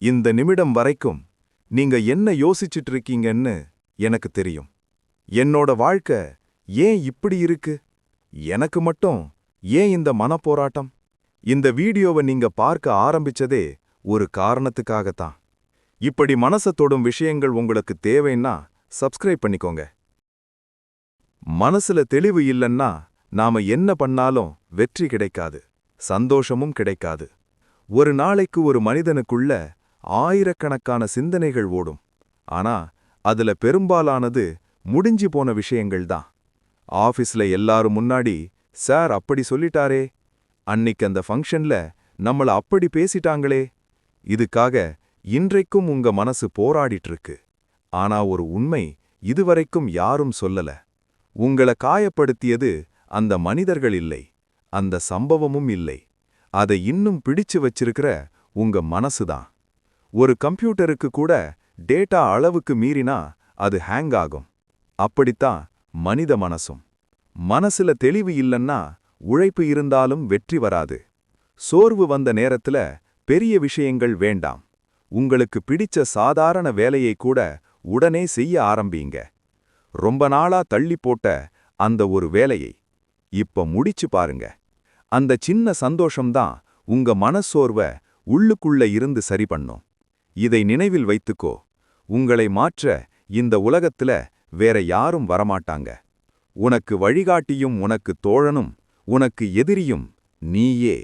இந்த நிமிடம் வரைக்கும் நீங்க என்ன யோசிச்சிட்டு இருக்கீங்கன்னு எனக்கு தெரியும். என்னோட வாழ்க்கை ஏன் இப்படி இருக்கு? எனக்கு மட்டும் ஏன் இந்த மனப்போராட்டம்? இந்த வீடியோவை நீங்க பார்க்க ஆரம்பிச்சதே ஒரு காரணத்துக்காகத்தான். இப்படி மனச தொடும் விஷயங்கள் உங்களுக்கு தேவைன்னா சப்ஸ்கிரைப் பண்ணிக்கோங்க. மனசுல தெளிவு இல்லன்னா நாம என்ன பண்ணாலும் வெற்றி கிடைக்காது, சந்தோஷமும் கிடைக்காது. ஒரு நாளைக்கு ஒரு மனிதனுக்குள்ள ஆயிரக்கணக்கான சிந்தனைகள் ஓடும். ஆனா அதுல பெரும்பாலானது முடிஞ்சு போன விஷயங்கள்தான். ஆபீஸ்ல எல்லாரும் முன்னாடி சார் அப்படி சொல்லிட்டாரே, அன்னிக்கு அந்த ஃபங்க்ஷன்ல நம்மள அப்படி பேசிட்டாங்களே, இதுக்காக இன்றைக்கும் உங்க மனசு போராடிட்டு இருக்கு. ஆனா ஒரு உண்மை இதுவரைக்கும் யாரும் சொல்லல. உங்கள காயப்படுத்தியது அந்த மனிதர்கள் இல்லை, அந்த சம்பவமும் இல்லை. அதை இன்னும் பிடிச்சு வச்சிருக்கிற உங்க மனசுதான். ஒரு கம்ப்யூட்டருக்கு கூட டேட்டா அளவுக்கு மீறினா அது ஹேங் ஆகும். அப்படித்தான் மனித மனசும். மனசுல தெளிவு இல்லன்னா உழைப்பு இருந்தாலும் வெற்றி வராது. சோர்வு வந்த நேரத்துல பெரிய விஷயங்கள் வேண்டாம். உங்களுக்கு பிடிச்ச சாதாரண வேலையை கூட உடனே செய்ய ஆரம்பிங்க. ரொம்ப நாளா தள்ளி போட்ட அந்த ஒரு வேலையை இப்ப முடிச்சு பாருங்க. அந்த சின்ன சந்தோஷம்தான் உங்க மனசோர்வ உள்ளுக்குள்ள இருந்து சரி பண்ணும். இதை நினைவில் வைத்துக்கோ. உங்களை மாற்ற இந்த உலகத்துல வேற யாரும் வரமாட்டாங்க. உனக்கு வழிகாட்டியும் உனக்கு தோழனும் உனக்கு எதிரியும் நீயே.